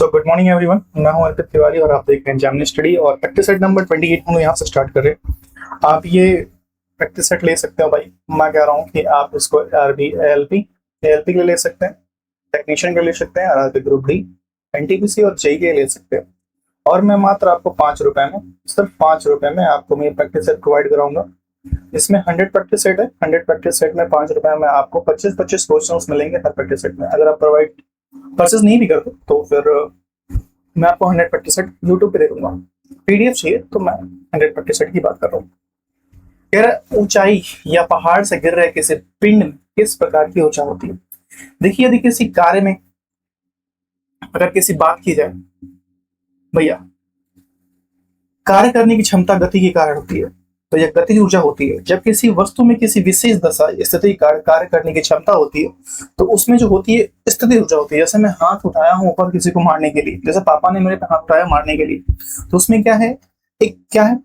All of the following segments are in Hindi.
सो गुड मॉर्निंग एवरीवन, मैं हूं अर्पित तिवारी और आप देख रहे हैं जैमिनी स्टडी और प्रैक्टिस सेट नंबर 28 हम यहाँ से स्टार्ट कर रहे हैं। आप ये प्रैक्टिस सेट ले सकते हो भाई। मैं कह रहा हूँ कि आप इसको आरबी एएलपी एएलपी के लिए ले सकते हैं, टेक्नीशियन के ले सकते हैं, आरआरबी ग्रुप डी, एनटीपीसी और जेई के ले सकते हैं। और मैं मात्र आपको 5 रुपए में, सिर्फ 5 रुपए में आपको मैं प्रैक्टिस सेट प्रोवाइड कराऊंगा। इसमें 100 प्रैक्टिस सेट है। 100 प्रैक्टिस सेट में 5 रुपए में आपको 25-25 क्वेश्चन मिलेंगे हर प्रैक्टिस सेट में। अगर आप प्रोवाइड परचेज नहीं भी करते तो फिर मैं आपको 100 प्रैक्टिस सेट यूट्यूब पे दे दूंगा। पीडीएफ चाहिए तो मैं 100 प्रैक्टिस सेट की बात कर रहा हूँ। कह रहा ऊंचाई या पहाड़ से गिर रहे किसी पिंड में किस प्रकार की ऊंचाई होती है। देखिए, यदि किसी कार्य में अगर किसी बात की जाए भैया, कार्य करने की क्षमता गति के कारण होती है, तो यह गति ऊर्जा होती है। जब किसी वस्तु में किसी विशेष दशा स्थिति कार्य करने की क्षमता होती है तो उसमें जो होती है स्थिति ऊर्जा होती है। जैसे मैं हाथ उठाया हूं ऊपर किसी को मारने के लिए, जैसे पापा ने मेरे पे हाथ उठाया मारने के लिए, तो उसमें क्या है, एक क्या है,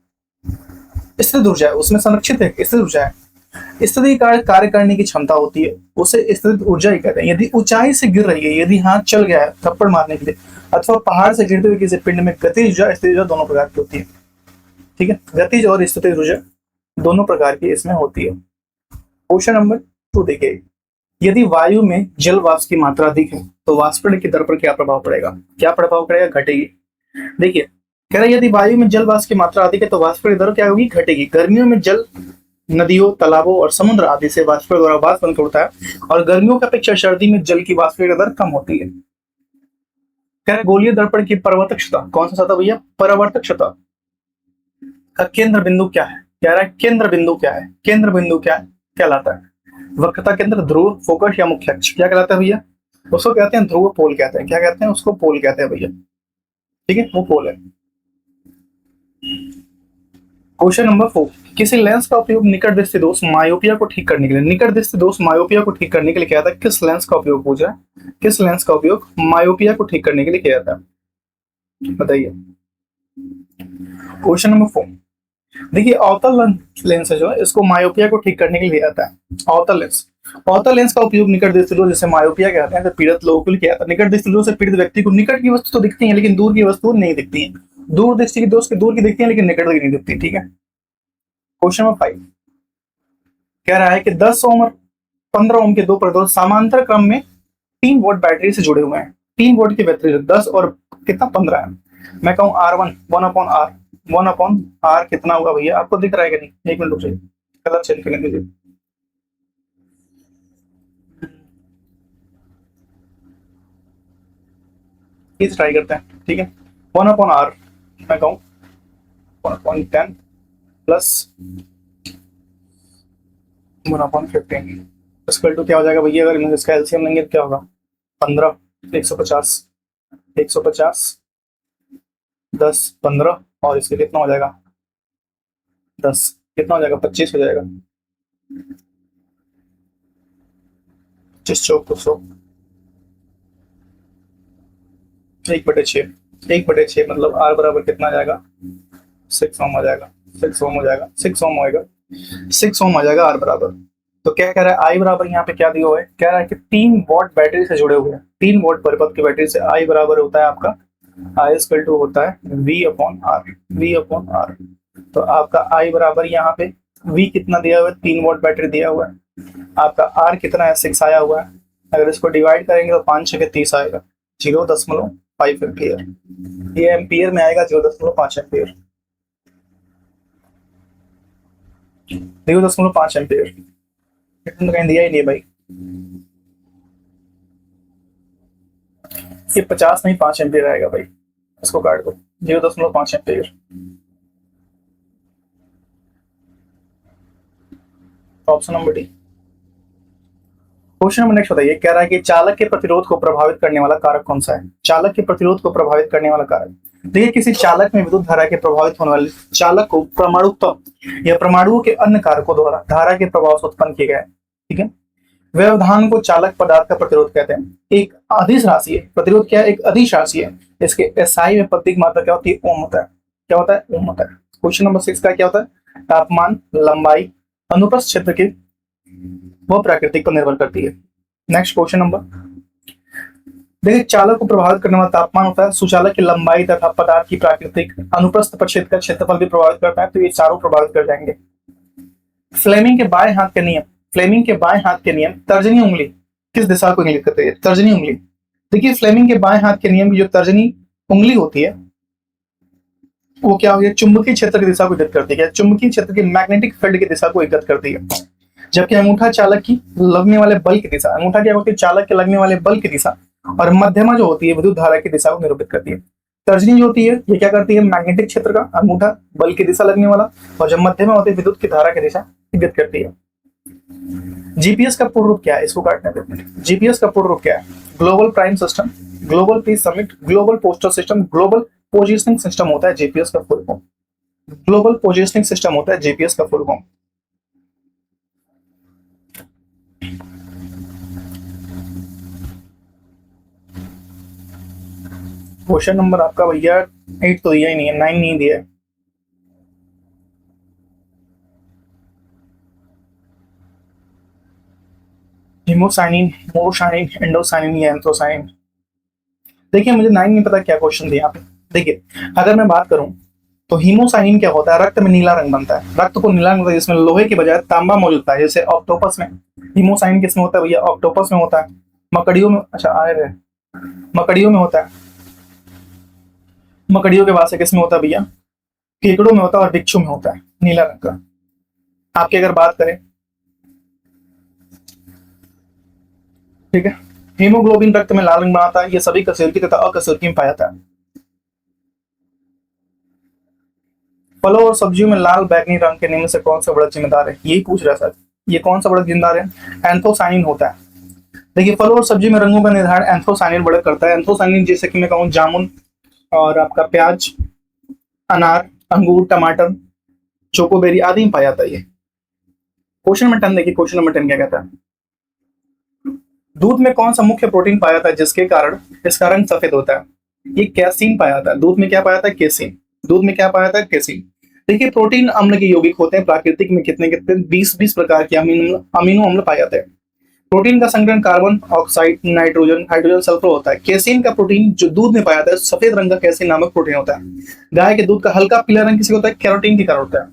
स्थिति ऊर्जा है, उसमें संरक्षित है स्थिति ऊर्जा है। स्थिति कार्य करने की क्षमता होती है, उसे स्थिति ऊर्जा ही कहते हैं। यदि ऊंचाई से गिर रही है, यदि हाथ चल गया है थप्पड़ मारने के लिए, अथवा पहाड़ से गिरते हुए किसी पिंड में गति ऊर्जा स्थिति ऊर्जा दोनों प्रकार की होती है। ठीक है, गतिज और स्थिति ऊर्जा दोनों प्रकार की इसमें होती है। क्वेश्चन नंबर 2 देखिए, यदि वायु में जल वाष्प की मात्रा अधिक है तो वाष्पीकरण की दर पर क्या प्रभाव पड़ेगा? क्या प्रभाव पड़ेगा? घटेगी। देखिए, कह रहा है यदि वायु में जल वाष्प की मात्रा अधिक है तो वाष्पीकरण की दर क्या होगी? घटेगी। गर्मियों में जल नदियों, तालाबों और समुद्र आदि से वाष्पीकरण द्वारा वाष्प बनकर उड़ता है और गर्मियों की अपेक्षा सर्दी में जल की वाष्पीकरण दर कम होती है। कह रहे गोलीय दर्पण की परावर्तक क्षमता कौन सा था भैया? परावर्तक क्षमता का केंद्र बिंदु क्या है? कह रहा है केंद्र बिंदु क्या है? केंद्र बिंदु क्या कहलाता है? वक्रता केंद्र, ध्रुव, फोकस या मुख्य अक्ष क्या कहलाता है भैया? उसको कहते हैं ध्रुव, पोल कहते हैं। क्या कहते हैं उसको? पोल कहते हैं भैया। ठीक है, वो पोल है। क्वेश्चन नंबर 4, किसी लेंस का उपयोग निकट दृष्टि दोष मायोपिया को ठीक करने के लिए, निकट दृष्टि दोष मायोपिया को ठीक करने के लिए किया जाता है। किस लेंस का उपयोग पूछ रहा है? किस लेंस का उपयोग मायोपिया को ठीक करने के लिए किया जाता है, बताइए। क्वेश्चन नंबर 4, देखिए अवतल लेंस है जो है, इसको मायोपिया को ठीक करने के लिए आता है। अवतल लेंस, अवतल लेंस का उपयोग निकट दृष्टि दोष जैसे मायोपिया कहते हैं तो पीड़ित लोगों के लिए किया जाता है। निकट दृष्टि दोष से पीड़ित व्यक्ति को निकट की वस्तु तो दिखती है लेकिन दूर की वस्तु नहीं दिखती है। दूर दृष्टि की दोष की दूर की दिखती है लेकिन निकट की नहीं दिखती। ठीक है। क्वेश्चन नंबर 5 कह रहा है कि 10 ओम और 15 ओम के दो प्रतिरोध समांतर क्रम में 3 वोल्ट बैटरी से जुड़े हुए हैं। 3 वोल्ट की बैटरी 10 और कितना 15 है। मैं कहूँ R1 1/R कितना होगा भैया? आपको दिख रहा है कि नहीं? एक मिनट रुक जाइए, कलर चेंज करने दीजिए। इस ट्राई करते हैं। ठीक है, 1/R मैं कहूँ 1/10 प्लस 1/15 इसक्वल टू क्या हो जाएगा भैया? अगर इसका एलसीएम लेंगे तो क्या होगा? 15, 150, 10, 15 और इसके कितना हो जाएगा? 10 कितना हो जाएगा? 25 हो जाएगा। 25 चौक तो 100, 1/6, 1/6 मतलब R बराबर कितना आ जाएगा? 6 ओम आ जाएगा। 6 ओम हो जाएगा, 6 ओम होएगा, 6 ओम आ जाएगा R बराबर। तो क्या कह रहा है? I बराबर यहाँ पे क्या दिया हुआ है? कह रहा है कि 3 वॉट बैटरी से जुड़े हुए हैं। 3 वॉट परिपथ की बैटरी से I बराबर होता है आपका, I इक्वल टू होता है V/R। तो आपका I बराबर यहाँ पे V कितना दिया हुआ है? 3 वॉट बैटरी दिया हुआ है। आपका R कितना है? 6 आया हुआ है। अगर इसको डिवाइड करेंगे तो 5 6 30 आएगा, 0.5 एम्पियर। ये एम्पियर में आएगा 0.5 एम्पियर, 0.5 एम्पियर। इतना कहीं दिया ही नहीं भाई। ये 50 नहीं 5 एम्पियर आएगा भाई, इसको काट दो। 0.5 ampere. Option number D. Question number next बताइए, कह रहा है कि चालक के प्रतिरोध को प्रभावित करने वाला कारक कौन सा है? चालक के प्रतिरोध को प्रभावित करने वाला कारक, देखिए किसी चालक में विद्युत धारा के प्रभावित होने वाले चालक को परमाणुत्व या परमाणुओं के अन्य कारकों द्वारा धारा के प्रभाव से उत्पन्न किए गए। ठीक है, व्यवधान को चालक पदार्थ का प्रतिरोध कहते हैं। एक अदिश राशि है, प्रतिरोध क्या है? एक अदिश राशि है। इसके एसआई में प्रतीक मात्रा क्या होती है? ओम होता है। क्या होता है? ओम होता है। क्वेश्चन नंबर 6 का क्या होता है? तापमान, लंबाई, अनुप्रस्थ क्षेत्र की वो प्राकृतिक पर निर्भर करती है। नेक्स्ट क्वेश्चन नंबर, देखिए, चालक को प्रभावित करने वाला तापमान होता है, सुचालक की लंबाई तथा पदार्थ की प्राकृतिक अनुप्रस्थ प्रक्षेत्र का क्षेत्रफल भी प्रभावित करता है, तो ये चारों प्रभावित कर जाएंगे। फ्लेमिंग के बाएं हाथ के नियम, फ्लेमिंग के बाएं हाथ के नियम, तर्जनी उंगली किस दिशा को इंगित करती है? तर्जनी उंगली। देखिए, फ्लेमिंग के बाएं हाथ के नियम की जो तर्जनी उंगली होती है वो क्या होगी? चुंबकीय क्षेत्र की दिशा को इंगित करती है, चुंबकीय क्षेत्र की मैग्नेटिक फील्ड की दिशा को इंगित करती है। जबकि अंगूठा चालक की लगने वाले बल की दिशा, अंगूठा क्या होती है? चालक के लगने वाले बल की दिशा, और मध्यमा जो होती है विद्युत धारा की दिशा को निरूपित करती है। तर्जनी जो होती है ये क्या करती है? मैग्नेटिक क्षेत्र का, अंगूठा बल की दिशा लगने वाला, और जब मध्यमा होती है विद्युत की धारा की दिशा इंगित करती है। जीपीएस का पूर्ण रूप क्या है? इसको काटने देते हैं। जीपीएस का पूर्ण रूप क्या है? Global prime system, global piece summit, global postal system, global positioning system होता है जीपीएस का full form. Global positioning system होता है जीपीएस का फुल फॉर्म। क्वेश्चन नंबर आपका भैया 8 तो दिया ही नहीं है, 9 नहीं दिया है। हीमोसाइनिन, मोरोसाइनिन, एंडोसाइनिन या एंथ्रोसाइनिन। देखिए, मुझे 9 नहीं पता क्या क्वेश्चन दिया यहाँ पे। देखिए, अगर मैं बात करूं तो हीमोसाइनिन क्या होता है? रक्त में नीला रंग बनता है, रक्त को नीला रंग बनता है जिसमें लोहे के बजाय तांबा मौजूद होता है। जैसे ऑक्टोपस में हीमोसाइनिन किसमें होता है भैया? ऑक्टोपस में होता है। मकड़ियों में, अच्छा आ रहे, मकड़ियों में होता है। मकड़ियों के बाद से किसमें होता है भैया? केकड़ों में होता है और बिच्छू में होता है नीला रंग का। आपकी अगर बात करें, ठीक है, हीमोग्लोबिन रक्त में लाल रंग बनाता है, ये सभी कशेरुकी तथा अकशेरुकी में पाया जाता है। फलों और सब्जियों में लाल बैगनी रंग के निम्न से कौन सा बढ़त जिम्मेदार है? यही पूछ रहा है सर, ये कौन सा बढ़त जिम्मेदार है? एंथोसाइनिन होता है। देखिए, फलों और सब्जी में रंगों का निर्धारण एंथोसाइनिन बढ़त करता है। एंथोसाइनिन जैसे कि मैं कहूँ जामुन और आपका प्याज, अनार, अंगूर, टमाटर, चोकोबेरी आदि में पाया जाता है। ये क्वेश्चन नंबर 10 देखिए, क्वेश्चन नंबर 10 क्या कहता है? दूध में कौन सा मुख्य प्रोटीन पाया जाता है जिसके कारण इसका रंग सफेद होता है? ये कैसीन पाया जाता है। दूध में क्या पाया जाता है? कैसीन। दूध में क्या पाया जाता है? कैसीन। देखिए, प्रोटीन अम्ल के यौगिक होते हैं, प्राकृतिक में कितने कितने 20 प्रकार के अमीनो अम्ल पाए जाते हैं। प्रोटीन का संग्रहण carbon oxide, nitrogen, hydrogen, sulphur होता है। कैसीन का प्रोटीन जो दूध में पाया जाता है सफेद रंग का कैसीन नामक प्रोटीन होता है। गाय के दूध का हल्का पीला रंग किसके होता है? कैरोटीन के कारण होता है।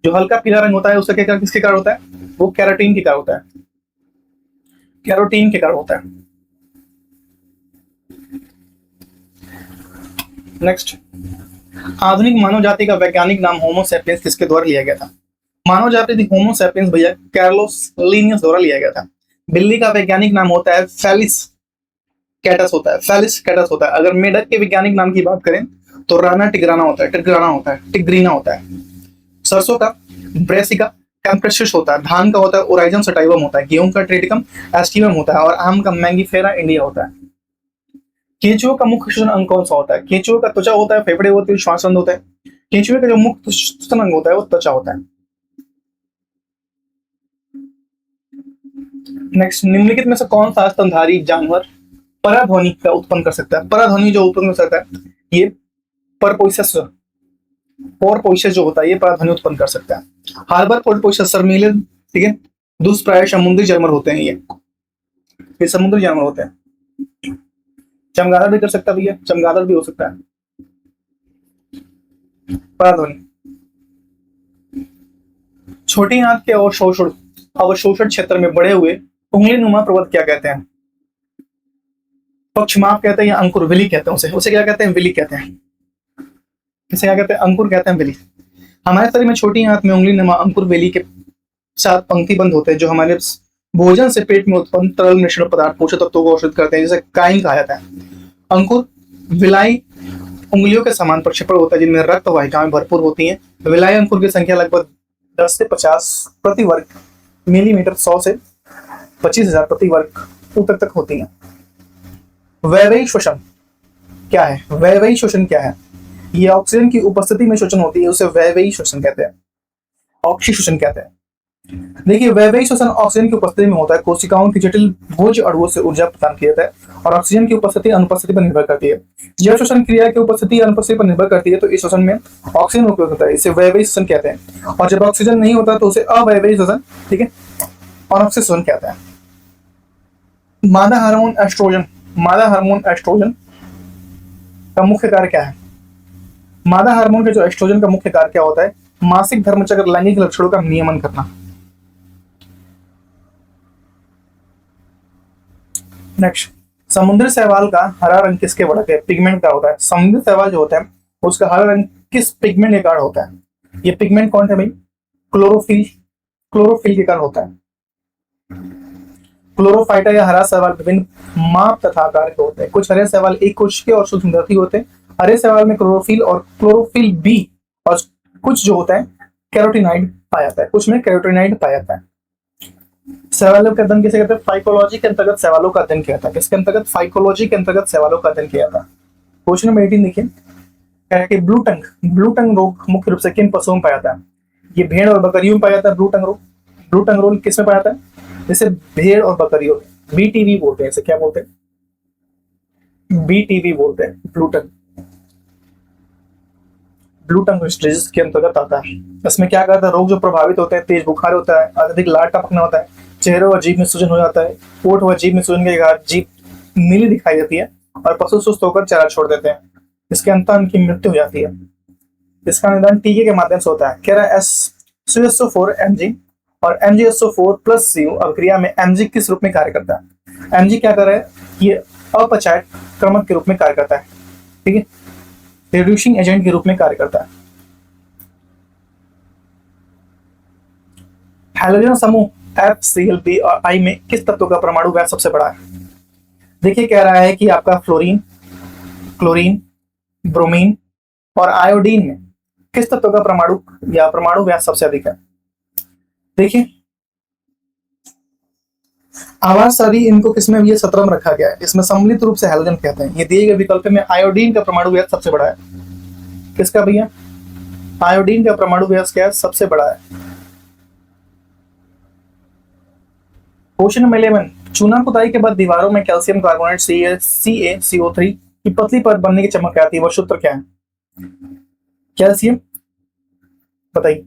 जो हल्का पीला रंग होता है उसका क्या किसके कारण होता है? वो कैरोटीन के कारण होता है, कैरोटीन के कारण होता है। नेक्स्ट, आधुनिक मानव जाति का वैज्ञानिक नाम होमो सैपियंस किसके द्वारा लिया गया था? मानव जाति होमो सैपियंस भैया कार्लोस लिनियस द्वारा लिया गया था। बिल्ली का वैज्ञानिक नाम होता है फेलिस कैटस होता है, फेलिस कैटस होता है। अगर मेढक के वैज्ञानिक नाम की बात करें तो राना टिग्राना होता है, टिग्राना होता है, टिग्रीना होता है। सरसों का ब्रेसिका कैम्प्रेसिस होता है। धान का होता है ओराइजम सटाइवम होता है। गेहूं का ट्रेटिकम एस्टिवम होता है। और आम का मैंगीफेरा इंडिया होता है। केंचुए का मुख्य श्वसन अंग कौन सा होता है? केंचुए का त्वचा होता है, फेफड़े होते हैं, श्वास तंत्र होता है। केंचुए का जो मुख्य श्वसन अंग होता है वो त्वचा होता है। नेक्स्ट, निम्नलिखित में से कौन सा स्तनधारी जानवर पराध्वनि का उत्पन्न कर सकता है? पराध्वनि जो उत्पन्न कर सकता है ये परपोइसस, पोरपोइसस जो होता है ये पराध्वनि उत्पन्न कर सकता है। हार्बर पोरपोइसस सर्मिलियन, ठीक है, दुष्प्राय समुद्री जानवर होते हैं। ये समुद्री जानवर होते हैं। चमगादड़ भी कर सकता है भैया, चमगादड़ भी हो सकता है पराध्वनि। छोटी आंत के अवशोषण क्षेत्र में बड़े हुए उंगली नुमा प्रवत क्या कहते हैं? पक्षमाप कहते हैं या अंकुर, विली कहते हैं उसे। उसे क्या कहते हैं? विली कहते हैं। इसे क्या कहते हैं? अंकुर कहते हैं, विली। हमारे शरीर में छोटी आंत में उंगली नुमा अंकुर वेली के साथ पंक्तिबंध होते हैं जो हमारे भोजन से पेट में उत्पन्न तरल मिश्रण पदार्थ पोषक तत्वों को अवशोषित करते हैं, जिसे काइन कहा जाता है। अंकुर विलाई उंगलियों के समान प्रक्षेपण होता है जिनमें रक्त वाहिकाएं भरपूर होती हैं। विलाई अंकुर की संख्या लगभग 10 से 50 प्रति वर्ग मिलीमीटर, 100 से 25,000 प्रति वर्ग फुट तक होती है। वैवयी श्वसन क्या है? वैवयी श्वसन क्या है? ये ऑक्सीजन की उपस्थिति में श्वसन होती है, उसे वैवयी श्वसन कहते हैं, ऑक्सी श्वसन कहते हैं। देखिए, वैवयी श्वसन ऑक्सीजन की उपस्थिति में होता है। कोशिकाओं की जटिल भोज्य अणुओं से ऊर्जा प्रदान किया जाता है और ऑक्सीजन की उपस्थिति अनुपस्थिति पर निर्भर करती है। जब श्वसन क्रिया की उपस्थिति अनुपस्थिति पर निर्भर करती है तो इस श्वसन में ऑक्सीजन उपयोग होता है, इसे वैवयी श्वसन कहते हैं। और जब ऑक्सीजन नहीं होता तो उसे अवैवयी श्वसन, ठीक है, अनॉक्सिक श्वसन कहते हैं। मादा हार्मोन एस्ट्रोजन मादा हार्मोन एस्ट्रोजन का मुख्य कार्य क्या है? मादा हार्मोन के जो एस्ट्रोजन का मुख्य कार्य क्या होता है? मासिक धर्मचक्र लैंगिक लक्षणों का नियमन करना। नेक्स्ट, समुद्री शैवाल का हरा रंग किसके वजह से पिगमेंट का होता है? समुद्री शैवाल जो होता है उसका हरा रंग किस पिगमेंट के कारण होता है? ये पिगमेंट कौन है भाई? क्लोरोफिल। क्लोरोफिल के कारण होता है। क्लोरोफाइटा या हरा शैवाल विभिन्न माप तथा आकार के होते हैं। कुछ हरे शैवाल एक कोशिकीय और सूक्ष्मदर्शी होते हैं। हरे शैवाल में क्लोरोफिल और क्लोरोफिल बी और कुछ जो होता है कैरोटीनाइड पाया जाता है, कुछ में कैरोटीनाइड पाया जाता है। शैवालों का अध्ययन किसे कहते हैं? फाइकोलॉजी के अंतर्गत शैवालों का अध्ययन किया जाता है। किसके अंतर्गत? फाइकोलॉजी के अंतर्गत शैवालों का अध्ययन किया जाता है। क्वेश्चन नंबर 18 देखिए, कह रहा है कि ब्लू टंग रोग मुख्य रूप से किन पशुओं में पाया जाता है? ये भेड़ और बकरियों में पाया जाता है ब्लू टंग रोग। ब्लू टंग रोग किसमें पाया जाता है? जैसे भेड़ और बकरियों में। बीटीवी बोलते हैं इसे, क्या बोलते हैं? बीटीवी बोलते हैं ब्लू टंग डिजीज के अंतर्गत आता है। इसमें क्या करता है? रोग जो प्रभावित होते हैं, तेज बुखार होता है, अत्यधिक लार टपकना होता है, चेहरे और जीभ में सूजन हो जाता है, होठ व जीभ में सूजन के कारण जीभ नीली दिखाई देती है और पशु सुस्त होकर चारा छोड़ देते हैं। इसके अंत उनकी मृत्यु हो जाती है। इसका निदान टीके के माध्यम से होता है। कह रहा है CSO4 mg और MgSO4 प्लस CU अभिक्रिया में mg किस रूप में कार्य करता है? mg क्या कर रहा है? ये अपचायक क्रमक के रूप में कार्य करता है, ठीक है, रिड्यूसिंग एजेंट के रूप में कार्य करता है। हैलोजन समूह FCl और I में किस तत्व का परमाणु व्यास सबसे बड़ा है? देखिए, कह रहा है कि आपका फ्लोरीन, क्लोरीन, ब्रोमीन और आयोडीन में किस तत्व का परमाणु व्यास सबसे अधिक है? देखिए, आवाज सभी इनको किसमें ये 17 में रखा गया है। इसमें सम्मिलित रूप से हैलोजन कहते हैं। ये दिए गए विकल्प में आयोडीन का परमाणु व्यास सबसे बड़ा है। किसका भैया? आयोडीन का परमाणु व्यास क्या है? सबसे बड़ा है। क्वेश्चन नंबर 11, चूना खुदाई के बाद दीवारों में कैल्शियम कार्बोनेट CaCO3 की पतली परत बनने की चमक आती है, वह सूत्र क्या है? कैल्शियम, बताइए।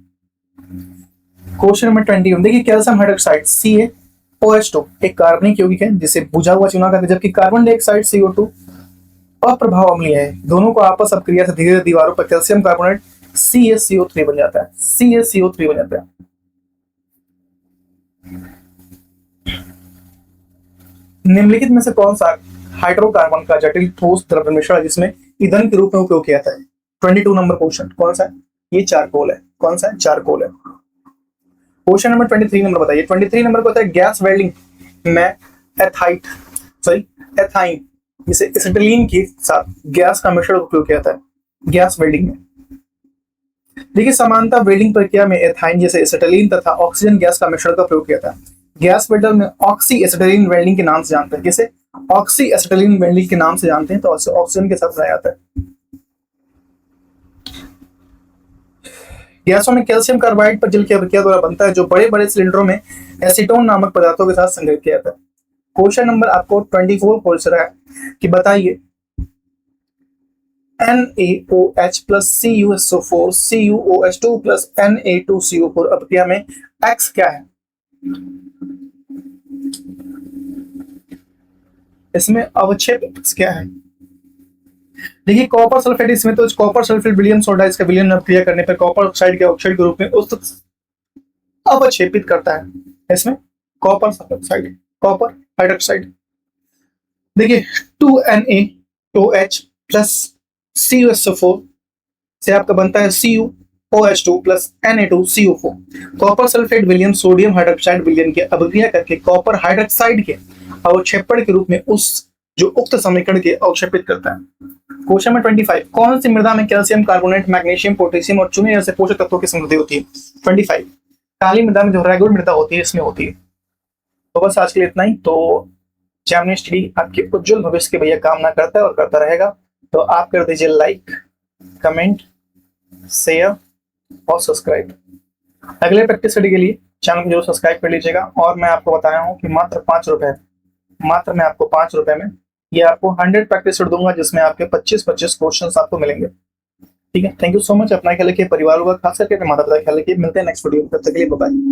क्वेश्चन नंबर 21, देखिए कैल्शियम हाइड्रोक्साइड CaOH2 एक कार्बनिक यौगिक है जिसे बुझा हुआ चूना कहते हैं, जबकि कार्बन डाइऑक्साइड CO2 अप्रभाव अम्लीय है। दोनों को आपस अपक्रिया से धीरे धीरे दीवारों पर कैल्शियम कार्बोनेट CaCO3 बन जाता है। CaCO3 बन जाता है। निम्नलिखित में से कौन सा हाइड्रोकार्बन का जटिल ठोस द्रव्य मिश्रण है जिसमें ईंधन के रूप में उपयोग किया जाता है? 22 नंबर क्वेश्चन कौन सा है? ये चारकोल है। कौन सा है? चारकोल है। क्वेश्चन नंबर 23 नंबर बताइए। 23 नंबर को होता है गैस वेल्डिंग में एथाइन जिसे एसिटिलीन के साथ गैस का मिश्रण उपयोग किया जाता है गैस वेल्डिंग में। देखिए, समानता वेल्डिंग प्रक्रिया में एथाइन जैसे एसिटिलीन तथा ऑक्सीजन गैस का मिश्रण का प्रयोग किया जाता है। गैस वेल्डर में ऑक्सी एसिटिलीन वेल्डिंग के नाम से जानते हैं। जैसे ऑक्सी एसिटिलीन वेल्डिंग के नाम से जानते हैं, तो ऑक्सीजन के साथ बनाया जाता है। गैसों में कैल्शियम कार्बाइड पर जल की अभिक्रिया द्वारा बनता है, जो बड़े बड़े सिलेंडरों में एसीटोन नामक पदार्थों के साथ संग्रहित किया जाता है। क्वेश्चन नंबर आपको 24 पूछ रहा है कि बताइए NaOH plus CuSO4 CuOH2 plus Na2CO4 अभिक्रिया में X क्या है? इसमें अवक्षेप क्या है? देखिए, कॉपर सल्फेट, इसमें तो कॉपर सल्फेट विलियम सोडा, इसका विलयन अभिक्रिया करने पर कॉपर ऑक्साइड के ऑक्साइड के रूप में अवक्षेपित करता है। इसमें कॉपर सल्फाइड, कॉपर हाइड्रोक्साइड। देखिए, 2NaOH प्लस CuSO4 से आपका बनता है CuOH2 plus Na2CO4। Copper sulphate विलियन सोडियम हाइड्रोक्साइड विलियन की अभिक्रिया करके कॉपर हाइड्रोक्साइड के अवक्षेपण के रूप में उस जो उक्त समीकरण के अवक्षेपित करता है। क्वेश्चन नंबर 25, कौन सी मृदा में कैल्शियम कार्बोनेट, मैग्नीशियम, पोटेशियम और चूने जैसे पोषक तत्वों की समृद्धि होती है? 25, काली मृदा में जो रेगुलर मृदा होती है इसमें होती है। तो बस आज के लिए इतना ही। तो जेमिनी स्टडी आपके उज्जवल भविष्य के भैया कामना करता है और करता रहेगा। तो आप कर दीजिए लाइक, कमेंट, शेयर और सब्सक्राइब। अगले प्रैक्टिस स्टडी के लिए चैनल को जरूर सब्सक्राइब कर लीजिएगा। और मैं आपको बताया हूँ कि मात्र मैं आपको 5 रुपए में ये आपको 100 प्रैक्टिस सेट दूंगा, जिसमें आपके 25 क्वेश्चंस आपको मिलेंगे। ठीक है, थैंक यू सो मच। अपना ख्याल रखिए, परिवार का खास करके अपने माता पिता का ख्याल रखिए। मिलते हैं नेक्स्ट वीडियो में, तब तक के लिए बाय बाय।